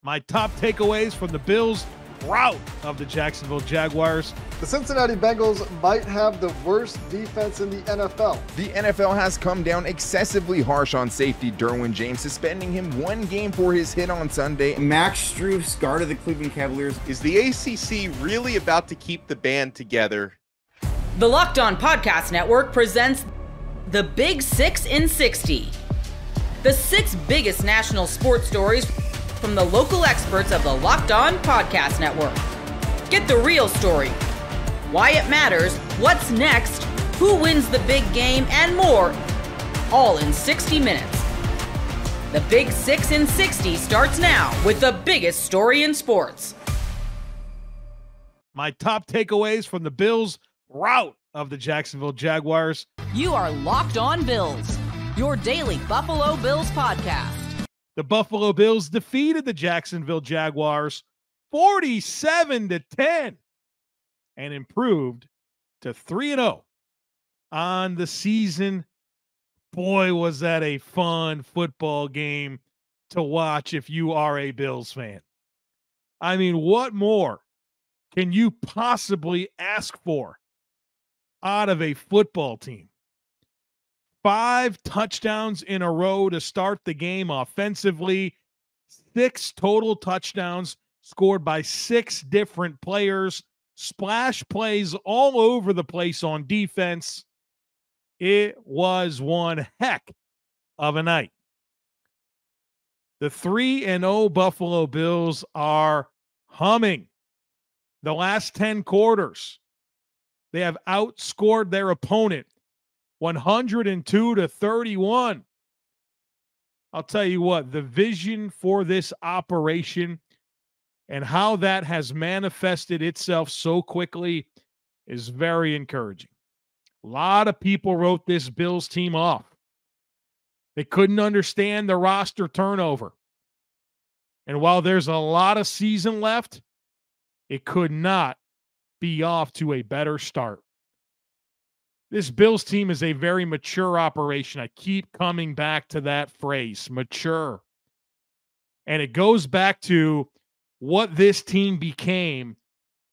My top takeaways from the Bills' rout of the Jacksonville Jaguars. The Cincinnati Bengals might have the worst defense in the NFL. The NFL has come down excessively harsh on safety Derwin James, suspending him 1 game for his hit on Sunday. Max Strus, guard of the Cleveland Cavaliers. Is the ACC really about to keep the band together? The Locked On Podcast Network presents The Big 6 in 60. The 6 biggest national sports stories from the local experts of the Locked On Podcast Network. Get the real story, why it matters, what's next, who wins the big game, and more, all in 60 minutes. The Big 6 in 60 starts now with the biggest story in sports. My top takeaways from the Bills' rout of the Jacksonville Jaguars. You are Locked On Bills, your daily Buffalo Bills podcast. The Buffalo Bills defeated the Jacksonville Jaguars 47-10 and improved to 3-0 on the season. Boy, was that a fun football game to watch if you are a Bills fan. I mean, what more can you possibly ask for out of a football team? 5 touchdowns in a row to start the game offensively. 6 total touchdowns scored by 6 different players. Splash plays all over the place on defense. It was one heck of a night. The 3-0 Buffalo Bills are humming. The last 10 quarters, they have outscored their opponent 102-31. I'll tell you what, the vision for this operation and how that has manifested itself so quickly is very encouraging. A lot of people wrote this Bills team off. They couldn't understand the roster turnover. And while there's a lot of season left, it could not be off to a better start. This Bills team is a very mature operation. I keep coming back to that phrase, mature. And it goes back to what this team became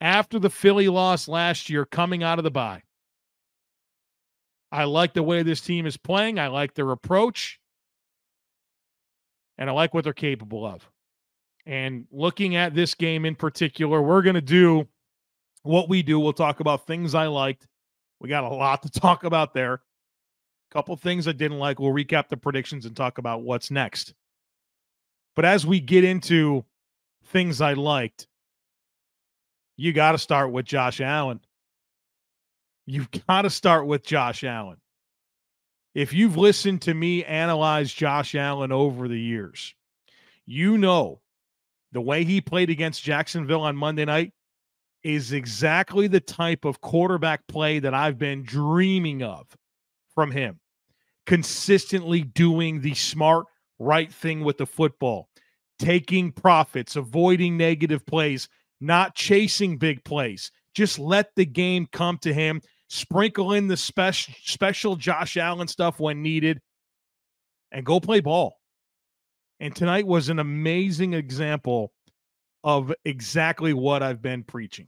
after the Philly loss last year coming out of the bye. I like the way this team is playing. I like their approach. And I like what they're capable of. And looking at this game in particular, we're going to do what we do. We'll talk about things I liked. We got a lot to talk about there. A couple things I didn't like. We'll recap the predictions and talk about what's next. But as we get into things I liked, you got to start with Josh Allen. You've got to start with Josh Allen. If you've listened to me analyze Josh Allen over the years, you know the way he played against Jacksonville on Monday night is exactly the type of quarterback play that I've been dreaming of from him. Consistently doing the smart, right thing with the football. Taking profits, avoiding negative plays, not chasing big plays. Just let the game come to him. Sprinkle in the special Josh Allen stuff when needed. And go play ball. And tonight was an amazing example of exactly what I've been preaching.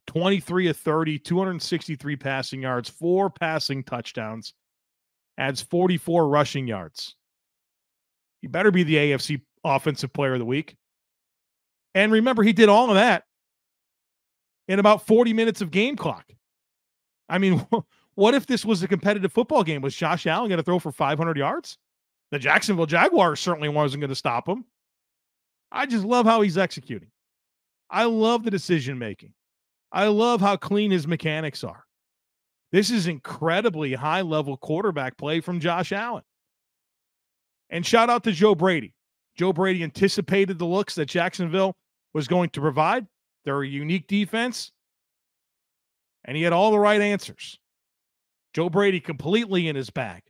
23 of 30, 263 passing yards, 4 passing touchdowns, adds 44 rushing yards. He better be the AFC Offensive Player of the Week. And remember, he did all of that in about 40 minutes of game clock. I mean, what if this was a competitive football game? Was Josh Allen going to throw for 500 yards? The Jacksonville Jaguars certainly wasn't going to stop him. I just love how he's executing. I love the decision-making. I love how clean his mechanics are. This is incredibly high-level quarterback play from Josh Allen. And shout out to Joe Brady. Joe Brady anticipated the looks that Jacksonville was going to provide. They're a unique defense. And he had all the right answers. Joe Brady completely in his bag.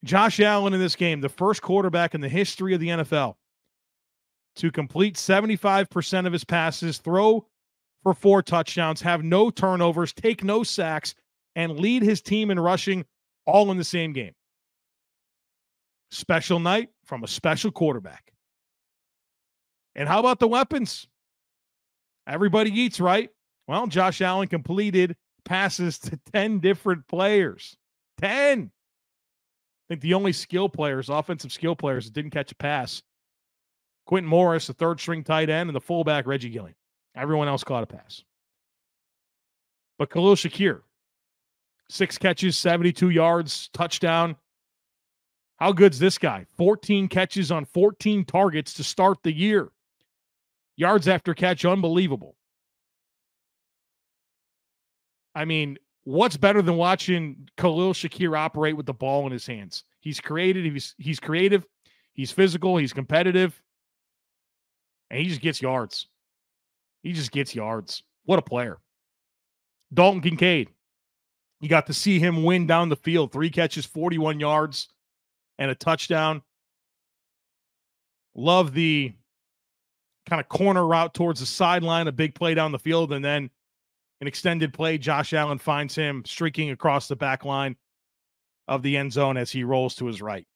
Josh Allen in this game, the first quarterback in the history of the NFL to complete 75% of his passes, throw for 4 touchdowns, have no turnovers, take no sacks, and lead his team in rushing all in the same game. Special night from a special quarterback. And how about the weapons? Everybody eats, right? Well, Josh Allen completed passes to 10 different players. 10. I think the only offensive skill players that didn't catch a pass, Quentin Morris, the third-string tight end, and the fullback, Reggie Gilliam. Everyone else caught a pass. But Khalil Shakir, 6 catches, 72 yards, touchdown. How good's this guy? 14 catches on 14 targets to start the year. Yards after catch, unbelievable. I mean, what's better than watching Khalil Shakir operate with the ball in his hands? He's creative, he's physical, he's competitive, and he just gets yards. What a player. Dalton Kincaid. You got to see him win down the field. 3 catches, 41 yards, and a touchdown. Love the kind of corner route towards the sideline, a big play down the field, and then an extended play. Josh Allen finds him streaking across the back line of the end zone as he rolls to his right.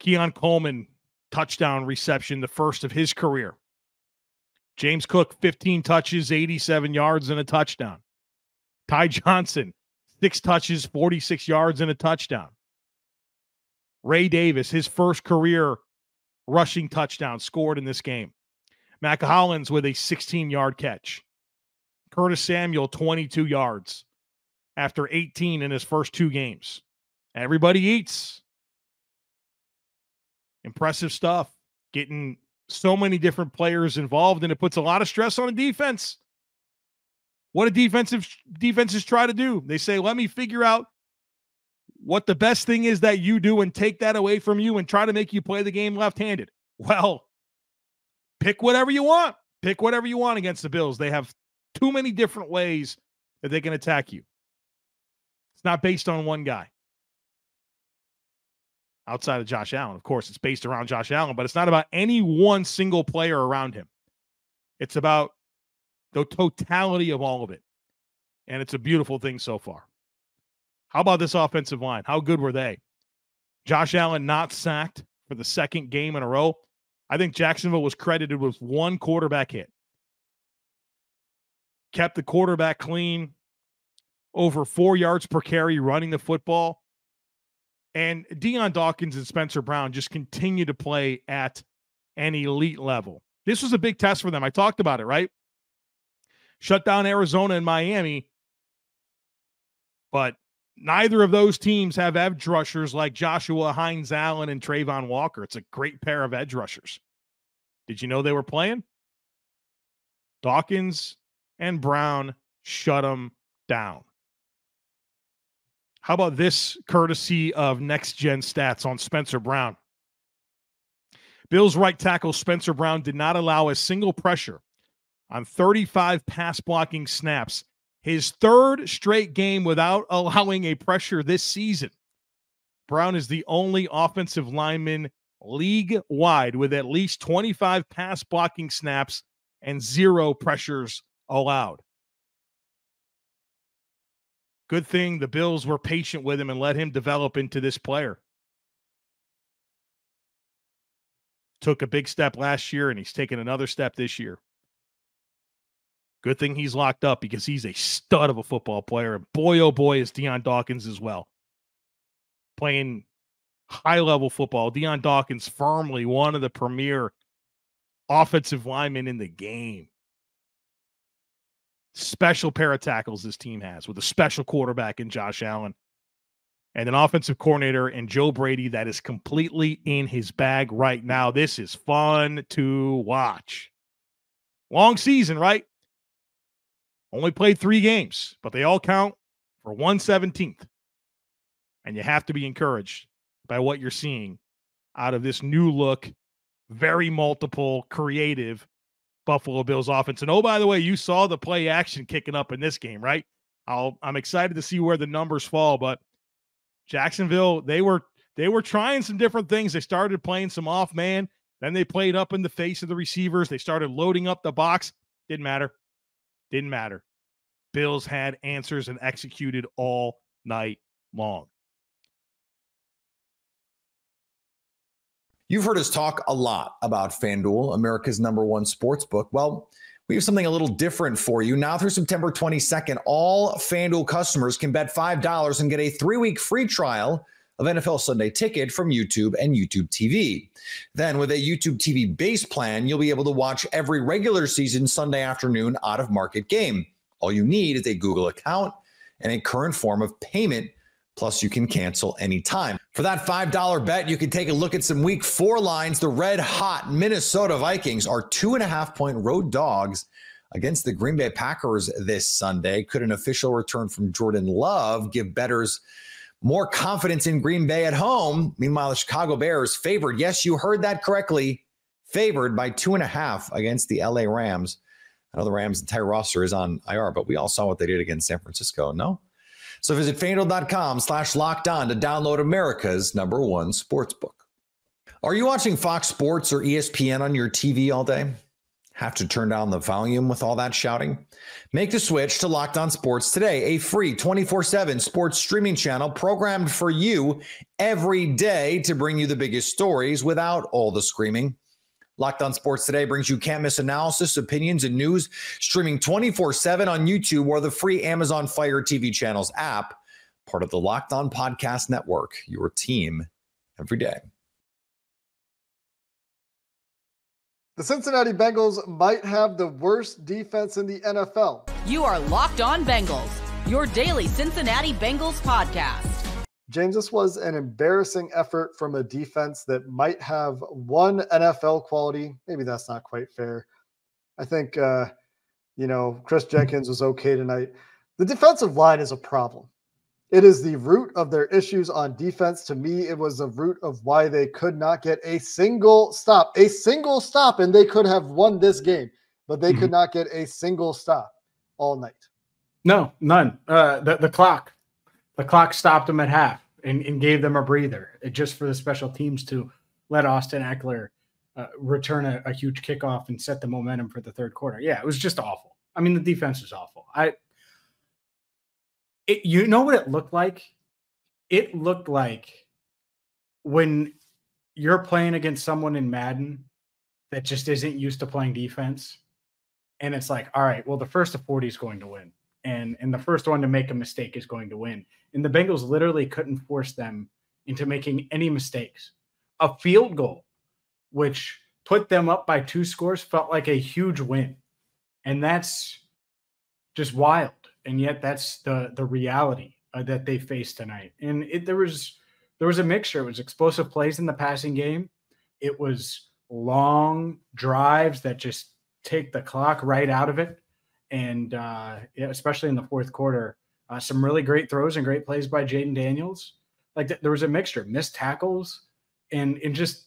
Keon Coleman, touchdown reception, the first of his career. James Cook, 15 touches, 87 yards, and a touchdown. Ty Johnson, 6 touches, 46 yards, and a touchdown. Ray Davis, his first career rushing touchdown scored in this game. Mac Hollins with a 16-yard catch. Curtis Samuel, 22 yards after 18 in his first 2 games. Everybody eats. Impressive stuff. Getting so many different players involved, and it puts a lot of stress on a defense. What do defenses try to do? They say, let me figure out what the best thing is that you do and take that away from you and try to make you play the game left-handed. Well, pick whatever you want. Pick whatever you want against the Bills. They have too many different ways that they can attack you. It's not based on one guy. Outside of Josh Allen, of course, it's based around Josh Allen, but it's not about any one single player around him. It's about the totality of all of it. And it's a beautiful thing so far. How about this offensive line? How good were they? Josh Allen not sacked for the second game in a row. I think Jacksonville was credited with 1 quarterback hit. Kept the quarterback clean, over 4 yards per carry running the football. And Deion Dawkins and Spencer Brown just continue to play at an elite level. This was a big test for them. I talked about it, right? Shut down Arizona and Miami, but neither of those teams have edge rushers like Joshua Hines Allen and Trayvon Walker. It's a great pair of edge rushers. Did you know they were playing? Dawkins and Brown shut them down. How about this courtesy of Next Gen Stats on Spencer Brown? Bills right tackle Spencer Brown did not allow a single pressure on 35 pass blocking snaps. His 3rd straight game without allowing a pressure this season. Brown is the only offensive lineman league-wide with at least 25 pass blocking snaps and 0 pressures allowed. Good thing the Bills were patient with him and let him develop into this player. Took a big step last year, and he's taken another step this year. Good thing he's locked up because he's a stud of a football player. And boy, oh boy, is Deion Dawkins as well. Playing high-level football. Deion Dawkins firmly one of the premier offensive linemen in the game. Special pair of tackles this team has with a special quarterback in Josh Allen and an offensive coordinator in Joe Brady that is completely in his bag right now. This is fun to watch. Long season, right? Only played 3 games, but they all count for 1/17. And you have to be encouraged by what you're seeing out of this new look, very multiple, creative Buffalo Bills offense. And oh, by the way, you saw the play action kicking up in this game, right? I'm excited to see where the numbers fall, but Jacksonville, they were trying some different things. They started playing some off man. Then they played up in the face of the receivers. They started loading up the box. Didn't matter. Bills had answers and executed all night long. You've heard us talk a lot about FanDuel, America's #1 sportsbook. Well, we have something a little different for you. Now through September 22nd, all FanDuel customers can bet $5 and get a 3-week free trial of NFL Sunday Ticket from YouTube and YouTube TV. Then with a YouTube TV base plan, you'll be able to watch every regular season Sunday afternoon out-of-market game. All you need is a Google account and a current form of payment. Plus, you can cancel anytime. For that $5 bet, you can take a look at some Week 4 lines. The red-hot Minnesota Vikings are 2.5-point road dogs against the Green Bay Packers this Sunday. Could an official return from Jordan Love give bettors more confidence in Green Bay at home? Meanwhile, the Chicago Bears favored. Yes, you heard that correctly. Favored by 2.5 against the LA Rams. I know the Rams' entire roster is on IR, but we all saw what they did against San Francisco, no? So visit FanDuel.com/lockedon to download America's #1 sportsbook. Are you watching Fox Sports or ESPN on your TV all day? Have to turn down the volume with all that shouting? Make the switch to Locked On Sports today, a free 24/7 sports streaming channel programmed for you every day to bring you the biggest stories without all the screaming. Locked On Sports Today brings you can't-miss analysis, opinions, and news, streaming 24/7 on YouTube or the free Amazon Fire TV channels app, part of the Locked On Podcast Network, your team every day. The Cincinnati Bengals might have the worst defense in the NFL. You are Locked On Bengals, your daily Cincinnati Bengals podcast. James, this was an embarrassing effort from a defense that might have one NFL quality. Maybe that's not quite fair. I think, Chris Jenkins was okay tonight. The defensive line is a problem. It is the root of their issues on defense. To me, it was the root of why they could not get a single stop, and they could have won this game, but they could not get a single stop all night. No, none. The clock stopped them at half and gave them a breather, just for the special teams to let Austin Eckler return a huge kickoff and set the momentum for the third quarter. Yeah, it was just awful. I mean, the defense was awful. You know what it looked like? It looked like when you're playing against someone in Madden that just isn't used to playing defense, and it's like, all right, well, the first of 40 is going to win. And the first one to make a mistake is going to win. And the Bengals literally couldn't force them into making any mistakes. A field goal, which put them up by 2 scores, felt like a huge win. And that's just wild. And yet that's the reality that they faced tonight. And there was a mixture. It was explosive plays in the passing game. It was long drives that just take the clock right out of it. And especially in the fourth quarter, some really great throws and great plays by Jayden Daniels. There was a mixture, missed tackles and just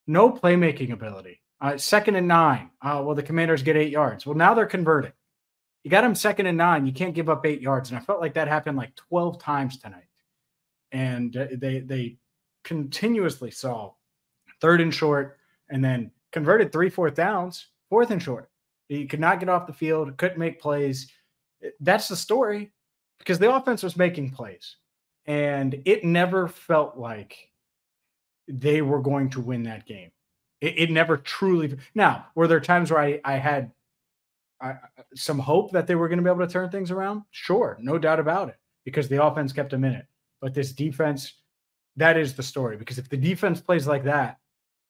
no playmaking ability. 2nd and 9. Well, the Commanders get 8 yards. Well, now they're converting. You got them 2nd and 9. You can't give up 8 yards. And I felt like that happened like 12 times tonight. And they continuously saw 3rd and short and then converted 3 4th downs, 4th and short. He could not get off the field, couldn't make plays. That's the story, because the offense was making plays. And it never felt like they were going to win that game. It never truly. Now, were there times where I had some hope that they were going to be able to turn things around? Sure, no doubt about it, because the offense kept them in it. But this defense, that is the story. Because if the defense plays like that,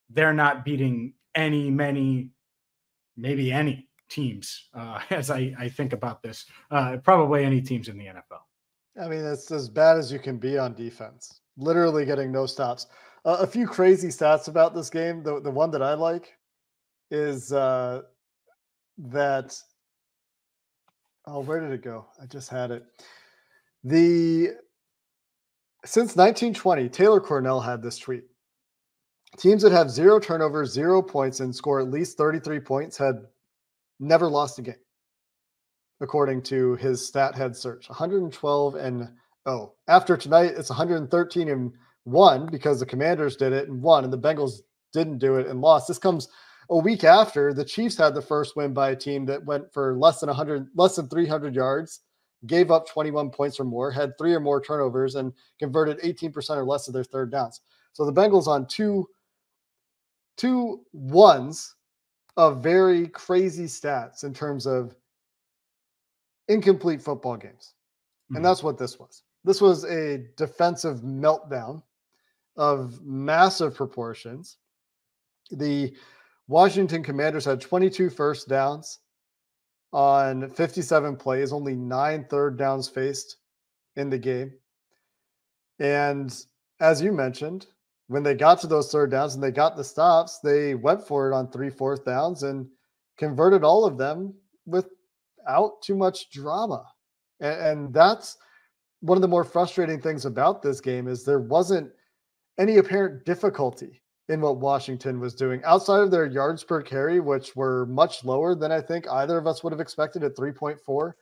they're not beating maybe any teams, as I think about this, probably any teams in the NFL. I mean, it's as bad as you can be on defense, literally getting no stops. A few crazy stats about this game. The one that I like is that, where did it go? I just had it. Since 1920, Taylor Cornell had this tweet. Teams that have 0 turnovers, 0 points, and score at least 33 points had never lost a game, according to his stat head search. 112-0. After tonight, it's 113-1 because the Commanders did it and won, and the Bengals didn't do it and lost. This comes a week after the Chiefs had the first win by a team that went for less than 300 yards, gave up 21 points or more, had 3 or more turnovers, and converted 18% or less of their third downs. So the Bengals on 2 two ones of very crazy stats in terms of incomplete football games. And that's what this was. This was a defensive meltdown of massive proportions. The Washington Commanders had 22 first downs on 57 plays, only 9 third downs faced in the game. And as you mentioned, when they got to those third downs and they got the stops, they went for it on 3 fourth downs and converted all of them without too much drama. And that's one of the more frustrating things about this game is there wasn't any apparent difficulty in what Washington was doing outside of their yards per carry, which were much lower than I think either of us would have expected at 3.4. If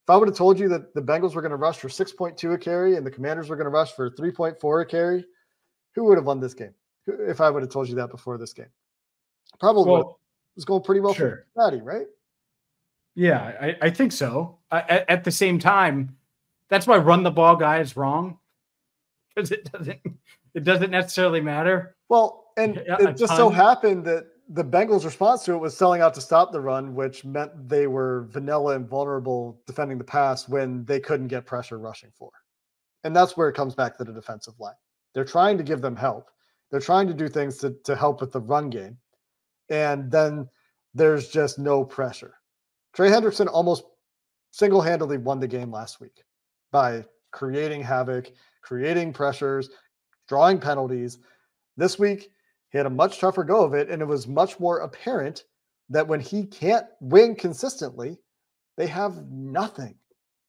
I would have told you that the Bengals were going to rush for 6.2 a carry and the Commanders were going to rush for 3.4 a carry, who would have won this game? If I would have told you that before this game, probably it was going pretty well for Cincinnati, right? Yeah, I think so. At the same time, that's why run the ball guy is wrong, because it doesn't necessarily matter. Well, and it just so happened that the Bengals' response to it was selling out to stop the run, which meant they were vanilla and vulnerable defending the pass when they couldn't get pressure rushing for. And that's where it comes back to the defensive line. They're trying to give them help. They're trying to do things to help with the run game. And then there's just no pressure. Trey Hendrickson almost single-handedly won the game last week by creating havoc, creating pressures, drawing penalties. This week, he had a much tougher go of it, and it was much more apparent that when he can't win consistently, they have nothing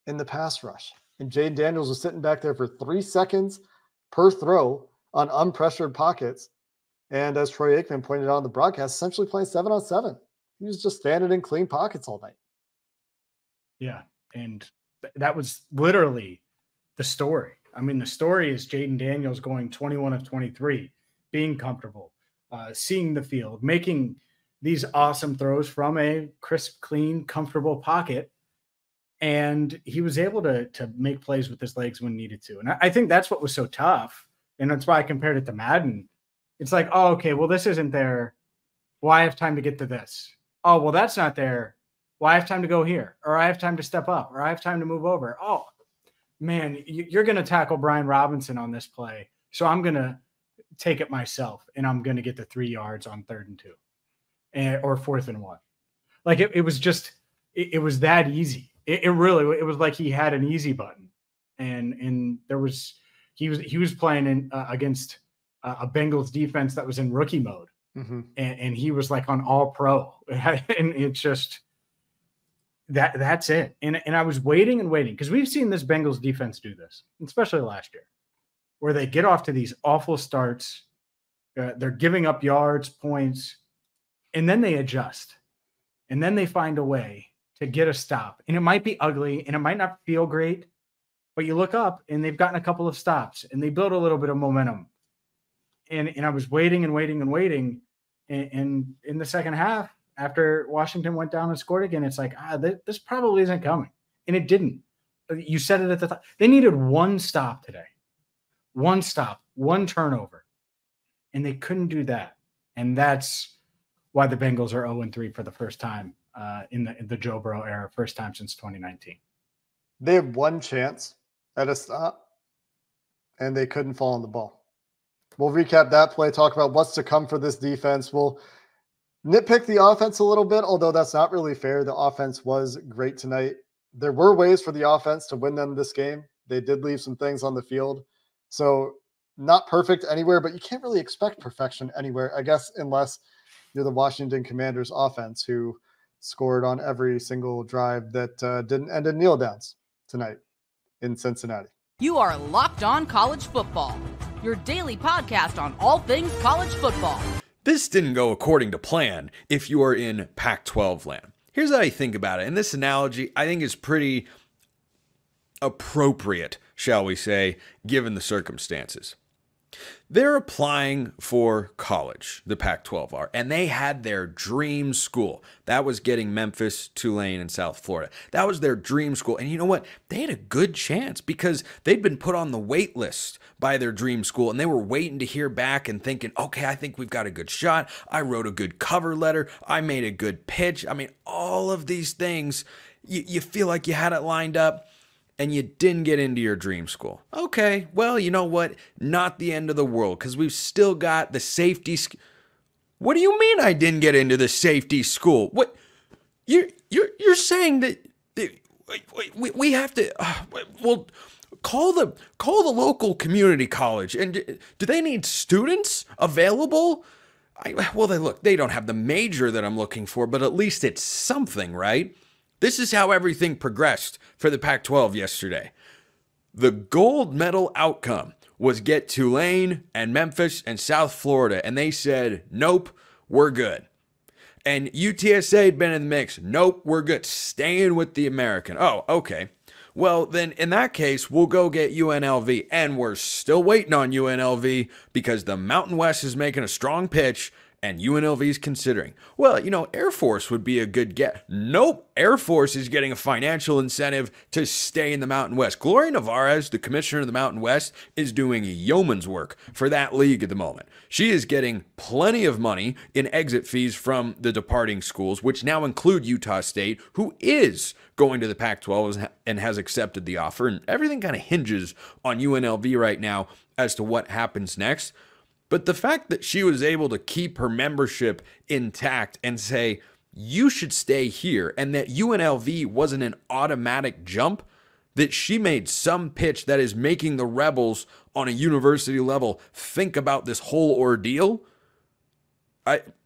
in the pass rush. And Jayden Daniels was sitting back there for 3 seconds per throw on unpressured pockets. And as Troy Aikman pointed out on the broadcast, essentially playing 7-on-7. He was just standing in clean pockets all night. Yeah, and that was literally the story. I mean, the story is Jayden Daniels going 21 of 23, being comfortable, seeing the field, making these awesome throws from a crisp, clean, comfortable pocket. And he was able to make plays with his legs when needed to. And I think that's what was so tough. And that's why I compared it to Madden. It's like, oh, okay, well, this isn't there. Well, I have time to get to this. Oh, well, that's not there. Well, I have time to go here, or I have time to step up, or I have time to move over. Oh, man, you're going to tackle Brian Robinson on this play. So I'm going to take it myself, and I'm going to get the 3 yards on 3rd and 2 or 4th and 1. Like it was just, it was that easy. It was like he had an easy button, and he was playing against a Bengals defense that was in rookie mode, and he was like on all pro, and it's just that's it. And I was waiting and waiting because we've seen this Bengals defense do this, especially last year, where they get off to these awful starts, they're giving up yards, points, and then they adjust, and then they find a way to get a stop. And it might be ugly and it might not feel great, but you look up and they've gotten a couple of stops and they build a little bit of momentum. And I was waiting and waiting and waiting. And in the second half, after Washington went down and scored again, it's like, this probably isn't coming. And it didn't. You said it at the time. They needed one stop today. One stop, one turnover. And they couldn't do that. And that's why the Bengals are 0-3 for the first time in the Joe Burrow era, first time since 2019. They had one chance at a stop, and they couldn't fall on the ball. We'll recap that play, talk about what's to come for this defense. We'll nitpick the offense a little bit, although that's not really fair. The offense was great tonight. There were ways for the offense to win them this game. They did leave some things on the field. So not perfect anywhere, but you can't really expect perfection anywhere, I guess, unless you're the Washington Commanders offense, who scored on every single drive that didn't end in kneel downs tonight in Cincinnati. You are Locked On College Football, your daily podcast on all things college football. This didn't go according to plan if you are in Pac-12 land. Here's how I think about it, and this analogy I think is pretty appropriate, shall we say, given the circumstances. They're applying for college, the Pac-12 are, and they had their dream school. That was getting Memphis, Tulane, and South Florida. That was their dream school. And you know what? They had a good chance because they'd been put on the wait list by their dream school, and they were waiting to hear back and thinking, okay, I think we've got a good shot. I wrote a good cover letter. I made a good pitch. I mean, all of these things, you feel like you had it lined up, and you didn't get into your dream school. Okay, well, you know what? Not the end of the world, because we've still got the safety. What do you mean I didn't get into the safety school? What? You're saying that we have to? Well, call the local community college, and do they need students available? They don't have the major that I'm looking for, but at least it's something, right? This is how everything progressed for the Pac-12 yesterday. The gold medal outcome was get Tulane and Memphis and South Florida, and they said, nope, we're good. And UTSA had been in the mix. Nope, we're good. Staying with the American. Oh, okay. Well, then in that case, we'll go get UNLV, and we're still waiting on UNLV because the Mountain West is making a strong pitch, and UNLV is considering. Well, Air Force would be a good get. Nope, Air Force is getting a financial incentive to stay in the Mountain West. Gloria Nevarez, the commissioner of the Mountain West, is doing yeoman's work for that league at the moment. She is getting plenty of money in exit fees from the departing schools, which now include Utah State, who is going to the Pac-12 and has accepted the offer. And everything kind of hinges on UNLV right now as to what happens next. But the fact that she was able to keep her membership intact and say, you should stay here, and that UNLV wasn't an automatic jump, that she made some pitch that is making the Rebels on a university level think about this whole ordeal,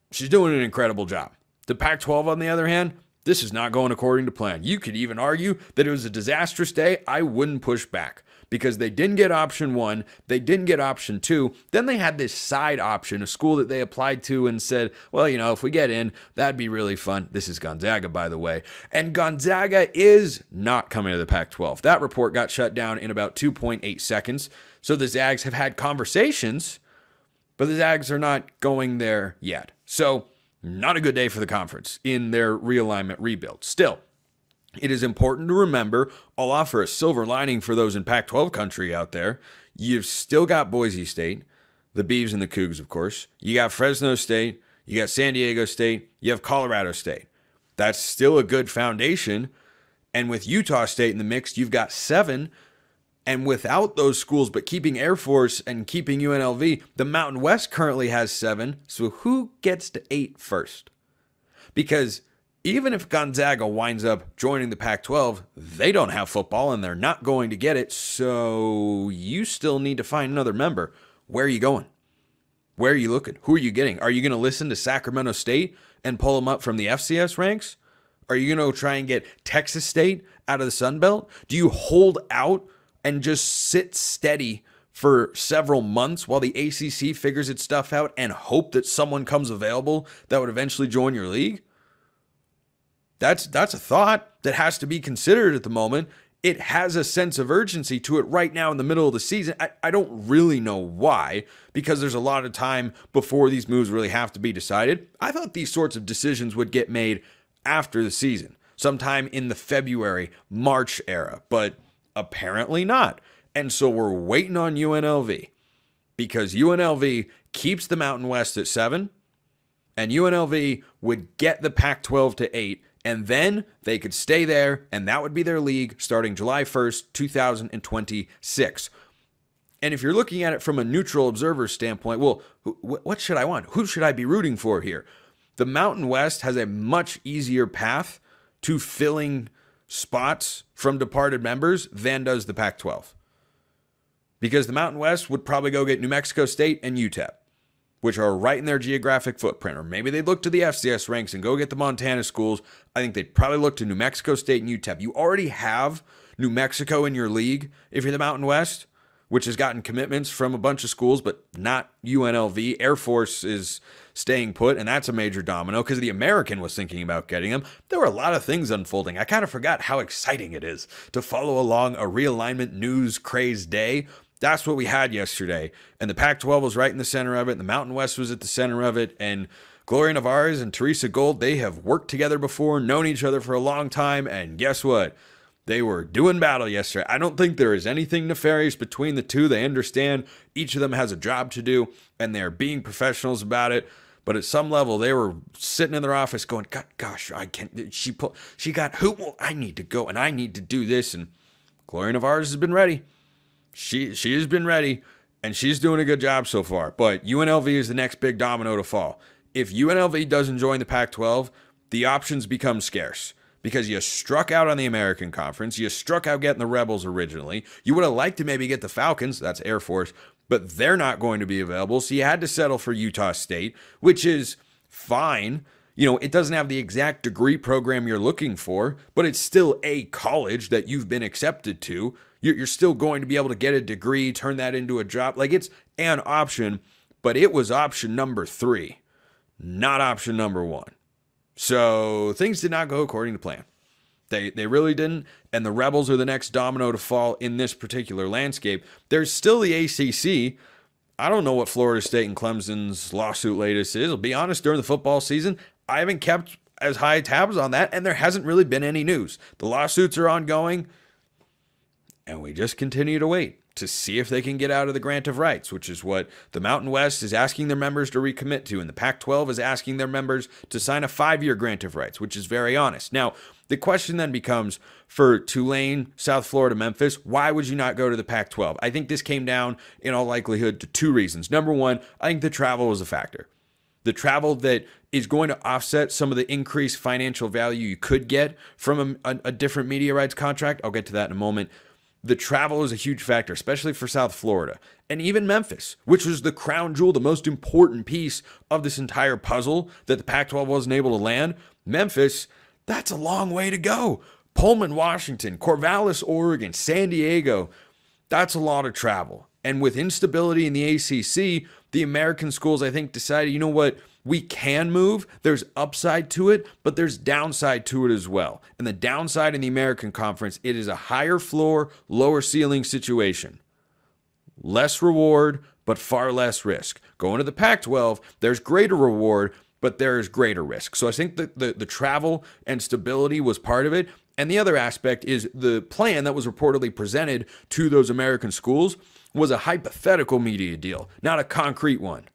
she's doing an incredible job. The Pac-12, on the other hand, this is not going according to plan. You could even argue that it was a disastrous day. I wouldn't push back, because they didn't get option 1, they didn't get option 2, then they had this side option, a school that they applied to and said, well, if we get in, that'd be really fun. This is Gonzaga, by the way. And Gonzaga is not coming to the Pac-12. That report got shut down in about 2.8 seconds. So the Zags have had conversations, but the Zags are not going there yet. So not a good day for the conference in their realignment rebuild. Still, it is important to remember, I'll offer a silver lining for those in Pac-12 country out there. You've still got Boise State, the Beavs and the Cougs, of course. You got Fresno State, you got San Diego State, you have Colorado State. That's still a good foundation. And with Utah State in the mix, you've got 7. And without those schools, but keeping Air Force and keeping UNLV, the Mountain West currently has 7. So who gets to 8 first? Because even if Gonzaga winds up joining the Pac-12, they don't have football and they're not going to get it. So you still need to find another member. Where are you going? Where are you looking? Who are you getting? Are you going to listen to Sacramento State and pull them up from the FCS ranks? Are you going to try and get Texas State out of the Sun Belt? Do you hold out and just sit steady for several months while the ACC figures its stuff out and hope that someone comes available that would eventually join your league? That's a thought that has to be considered at the moment. It has a sense of urgency to it right now in the middle of the season. I don't really know why, because there's a lot of time before these moves really have to be decided. I thought these sorts of decisions would get made after the season, sometime in the February, March era, but apparently not. And so we're waiting on UNLV, because UNLV keeps the Mountain West at 7, and UNLV would get the Pac-12 to 8, and then they could stay there, and that would be their league starting July 1st, 2026. And if you're looking at it from a neutral observer standpoint, well, what should I want? Who should I be rooting for here? The Mountain West has a much easier path to filling spots from departed members than does the Pac-12. Because the Mountain West would probably go get New Mexico State and UTEP, which are right in their geographic footprint. Or maybe they'd look to the FCS ranks and go get the Montana schools. I think they'd probably look to New Mexico State and UTEP. You already have New Mexico in your league if you're the Mountain West, which has gotten commitments from a bunch of schools, but not UNLV. Air Force is staying put, and that's a major domino because the American was thinking about getting them. There were a lot of things unfolding. I kind of forgot how exciting it is to follow along a realignment news crazed day. That's what we had yesterday. And the Pac-12 was right in the center of it. And the Mountain West was at the center of it. And Gloria Nevarez and Teresa Gold, they have worked together before, known each other for a long time. And guess what? They were doing battle yesterday. I don't think there is anything nefarious between the two. They understand each of them has a job to do, and they're being professionals about it. But at some level, they were sitting in their office going, gosh, I can't. She got who? Well, I need to go, and I need to do this. And Gloria Nevarez has been ready. She has been ready, and she's doing a good job so far. But UNLV is the next big domino to fall. If UNLV doesn't join the Pac-12, the options become scarce. Because you struck out on the American Conference. You struck out getting the Rebels originally. You would have liked to maybe get the Falcons. That's Air Force. But they're not going to be available. So you had to settle for Utah State, which is fine. You know, it doesn't have the exact degree program you're looking for, but it's still a college that you've been accepted to. You're still going to be able to get a degree, turn that into a job. Like, it's an option, but it was option number 3, not option number 1. So things did not go according to plan. They really didn't. And the Rebels are the next domino to fall in this particular landscape. There's still the ACC. I don't know what Florida State and Clemson's lawsuit latest is. I'll be honest, during the football season, I haven't kept as high tabs on that, and there hasn't really been any news. The lawsuits are ongoing, and we just continue to wait to see if they can get out of the grant of rights, which is what the Mountain West is asking their members to recommit to, and the Pac-12 is asking their members to sign a 5-year grant of rights, which is very honest. Now, the question then becomes, for Tulane, South Florida, Memphis, why would you not go to the Pac-12? I think this came down, in all likelihood, to 2 reasons. Number one, I think the travel was a factor. The travel that is going to offset some of the increased financial value you could get from a different media rights contract. I'll get to that in a moment. The travel is a huge factor, especially for South Florida. And even Memphis, which was the crown jewel, the most important piece of this entire puzzle that the Pac-12 wasn't able to land. Memphis, that's a long way to go. Pullman, Washington, Corvallis, Oregon, San Diego, that's a lot of travel. And with instability in the ACC, the American schools, I think, decided, you know what? We can move. There's upside to it, but there's downside to it as well. And the downside in the American Conference, it is a higher floor, lower ceiling situation. Less reward, but far less risk. Going to the Pac-12, there's greater reward, but there is greater risk. So I think that the travel and stability was part of it. And the other aspect is the plan that was reportedly presented to those American schools was a hypothetical media deal, not a concrete one.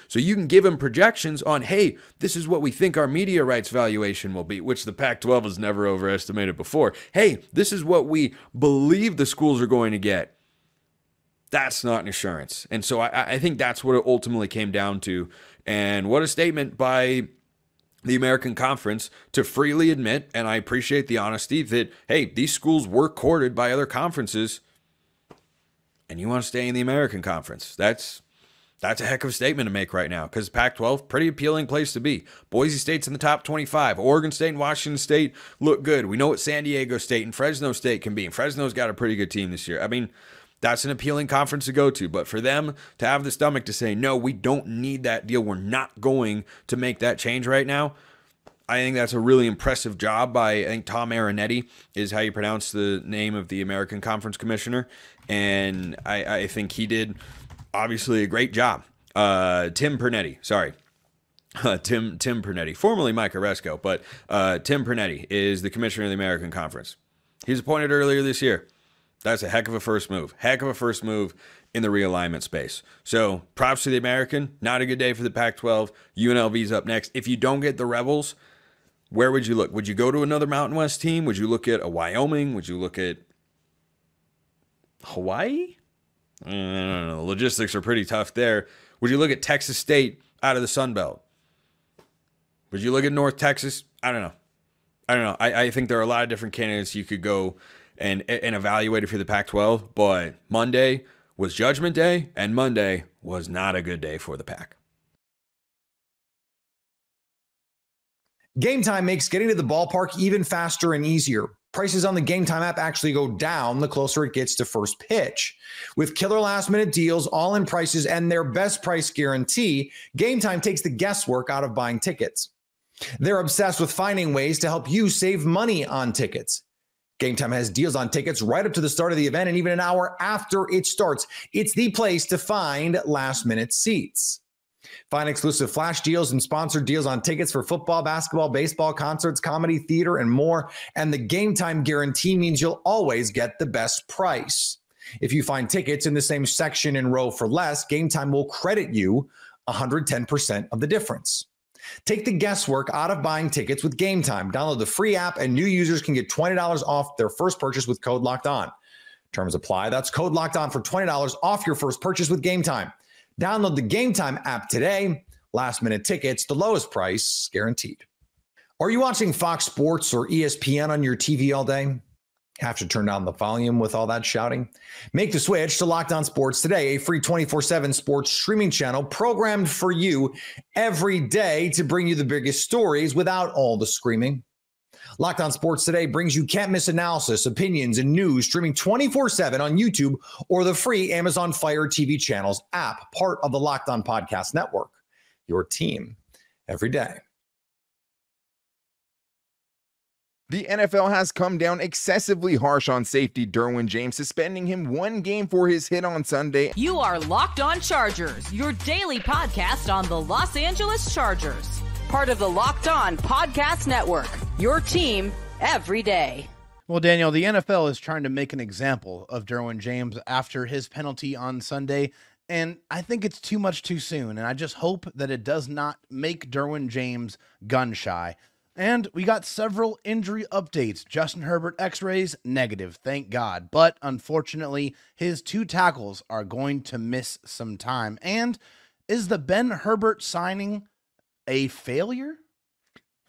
So you can give them projections on, hey, this is what we think our media rights valuation will be, which the Pac-12 has never overestimated before. Hey, this is what we believe the schools are going to get. That's not an assurance. And so I think that's what it ultimately came down to. And what a statement by the American Conference to freely admit, and I appreciate the honesty, that, hey, these schools were courted by other conferences, and you want to stay in the American Conference. That's a heck of a statement to make right now, because Pac-12, pretty appealing place to be. Boise State's in the top 25. Oregon State and Washington State look good. We know what San Diego State and Fresno State can be, and Fresno's got a pretty good team this year. I mean, that's an appealing conference to go to, but for them to have the stomach to say, no, we don't need that deal, we're not going to make that change right now, I think that's a really impressive job by, I think Tom Marinetti is how you pronounce the name of the American Conference Commissioner, and I think he did obviously a great job. Tim Pernetti, Tim Pernetti, formerly Mike Oresco, but Tim Pernetti is the commissioner of the American Conference. He was appointed earlier this year. That's a heck of a first move. Heck of a first move in the realignment space. So props to the American. Not a good day for the Pac-12. UNLV's up next. If you don't get the Rebels, where would you look? Would you go to another Mountain West team? Would you look at a Wyoming? Would you look at Hawaii? I don't know. The logistics are pretty tough there. Would you look at Texas State out of the Sun Belt? Would you look at North Texas? I don't know. I think there are a lot of different candidates you could go and evaluate if you're the Pac-12, but Monday was Judgment Day, and Monday was not a good day for the Pac. Game Time makes getting to the ballpark even faster and easier. Prices on the Game Time app actually go down the closer it gets to first pitch. With killer last-minute deals, all-in prices, and their best price guarantee, Game Time takes the guesswork out of buying tickets. They're obsessed with finding ways to help you save money on tickets. Game Time has deals on tickets right up to the start of the event and even an hour after it starts. It's the place to find last-minute seats. Find exclusive flash deals and sponsored deals on tickets for football, basketball, baseball, concerts, comedy, theater, and more. And the Game Time guarantee means you'll always get the best price. If you find tickets in the same section and row for less, Game Time will credit you 110% of the difference. Take the guesswork out of buying tickets with Game Time. Download the free app, and new users can get $20 off their first purchase with code Locked On. Terms apply. That's code Locked On for $20 off your first purchase with Game Time. Download the Game Time app today. Last-minute tickets, the lowest price guaranteed. Are you watching Fox Sports or ESPN on your TV all day? Have to turn down the volume with all that shouting? Make the switch to Locked On Sports today, a free 24/7 sports streaming channel programmed for you every day to bring you the biggest stories without all the screaming. Locked On Sports today brings you can't-miss analysis, opinions, and news streaming 24/7 on YouTube or the free Amazon Fire TV channels app, part of the Locked On Podcast Network. Your team every day. The NFL has come down excessively harsh on safety Derwin James, suspending him 1 game for his hit on Sunday. You are Locked On Chargers, your daily podcast on the Los Angeles Chargers. Part of the Locked On Podcast Network, your team every day. Well, Daniel, the NFL is trying to make an example of Derwin James after his penalty on Sunday, and I think it's too much too soon, and I just hope that it does not make Derwin James gun shy. And we got several injury updates. Justin Herbert x-rays, negative, thank God. But unfortunately, his 2 tackles are going to miss some time. And is the Ben Herbert signing a failure?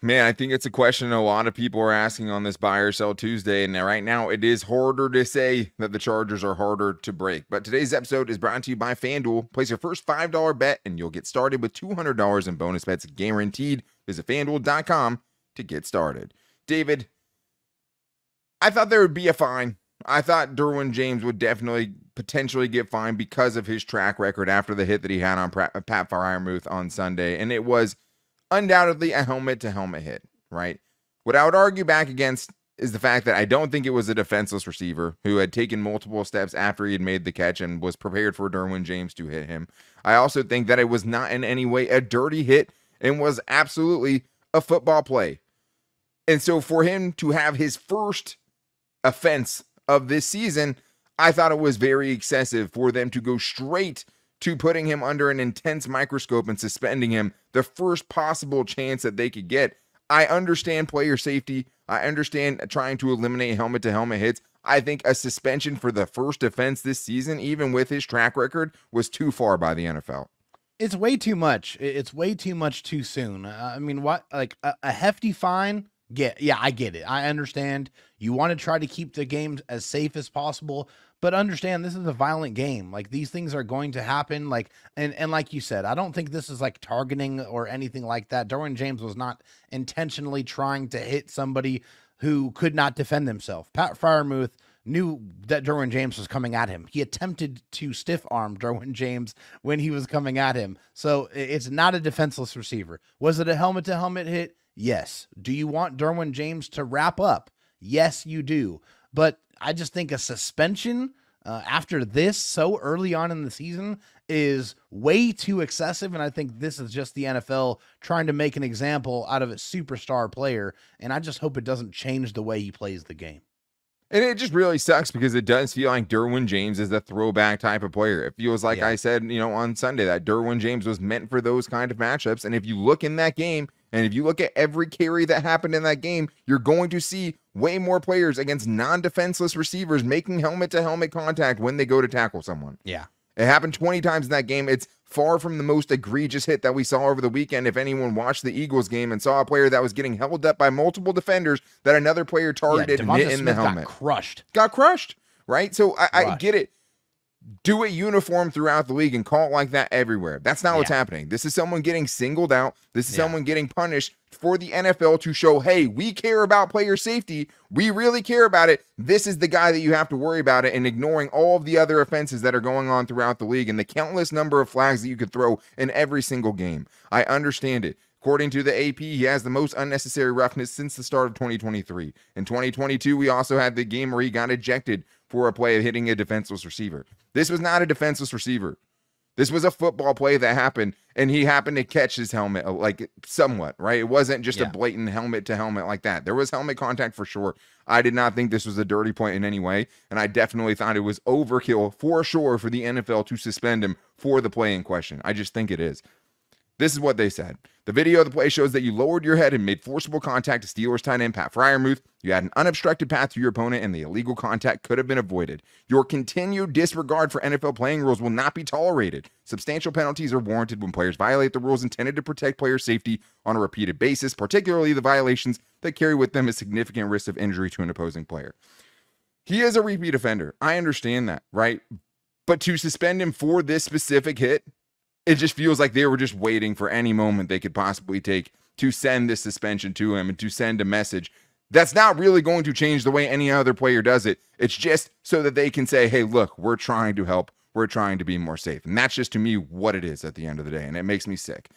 Man, I think it's a question a lot of people are asking on this Buy or Sell Tuesday. And right now, it is harder to say that the Chargers are harder to break. But today's episode is brought to you by FanDuel. Place your first $5 bet, and you'll get started with $200 in bonus bets guaranteed. Visit FanDuel.com to get started. David, I thought there would be a fine. I thought Derwin James would definitely potentially get fined because of his track record after the hit that he had on Pat Freiermuth on Sunday. And it was undoubtedly a helmet-to-helmet hit, right? What I would argue back against is the fact that I don't think it was a defenseless receiver who had taken multiple steps after he had made the catch and was prepared for Derwin James to hit him. I also think that it was not in any way a dirty hit and was absolutely a football play. And so for him to have his first offense of this season, I thought it was very excessive for them to go straight to putting him under an intense microscope and suspending him the first possible chance that they could get. I understand player safety. I understand trying to eliminate helmet-to-helmet hits. I think a suspension for the first offense this season, even with his track record, was too far by the NFL. It's way too much. It's way too much too soon. I mean, what, like a hefty fine? Yeah, I get it. I understand. You want to try to keep the game as safe as possible, but understand this is a violent game. Like, these things are going to happen. Like, and like you said, I don't think this is like targeting or anything like that. Derwin James was not intentionally trying to hit somebody who could not defend himself. Pat Freiermuth knew that Derwin James was coming at him. He attempted to stiff arm Derwin James when he was coming at him. So it's not a defenseless receiver. Was it a helmet-to-helmet hit? Yes. Do you want Derwin James to wrap up? Yes, you do. But I just think a suspension after this so early on in the season is way too excessive. And I think this is just the NFL trying to make an example out of a superstar player. And I just hope it doesn't change the way he plays the game. And it just really sucks because it does feel like Derwin James is a throwback type of player. It feels like I said, on Sunday, that Derwin James was meant for those kind of matchups. And if you look in that game, and if you look at every carry that happened in that game, you're going to see way more players against non-defenseless receivers making helmet-to-helmet contact when they go to tackle someone. Yeah. It happened 20 times in that game. It's far from the most egregious hit that we saw over the weekend. If anyone watched the Eagles game and saw a player that was getting held up by multiple defenders that another player targeted and hit in the helmet. Got crushed, right? So I get it. Do it uniform throughout the league and call it like that everywhere. That's not what's happening. This is someone getting singled out. This is someone getting punished for the NFL to show, hey, we care about player safety. We really care about it. This is the guy that you have to worry about it, and ignoring all of the other offenses that are going on throughout the league and the countless number of flags that you could throw in every single game. I understand it. According to the AP, he has the most unnecessary roughness since the start of 2023. In 2022, we also had the game where he got ejected for a play of hitting a defenseless receiver. This was not a defenseless receiver. This was a football play that happened, and he happened to catch his helmet, like somewhat, right? It wasn't just a blatant helmet to helmet like that. There was helmet contact for sure. I did not think this was a dirty point in any way, and I definitely thought it was overkill for sure for the NFL to suspend him for the play in question. I just think it is. This is what they said. The video of the play shows that you lowered your head and made forcible contact to Steelers tight end Pat Freiermuth. You had an unobstructed path to your opponent, and the illegal contact could have been avoided. Your continued disregard for NFL playing rules will not be tolerated. Substantial penalties are warranted when players violate the rules intended to protect player safety on a repeated basis, particularly the violations that carry with them a significant risk of injury to an opposing player. He is a repeat offender. I understand that, right? But to suspend him for this specific hit, it just feels like they were just waiting for any moment they could possibly take to send this suspension to him and to send a message that's not really going to change the way any other player does it. It's just so that they can say, hey, look, we're trying to help. We're trying to be more safe. And that's just, to me, what it is at the end of the day. And it makes me sick.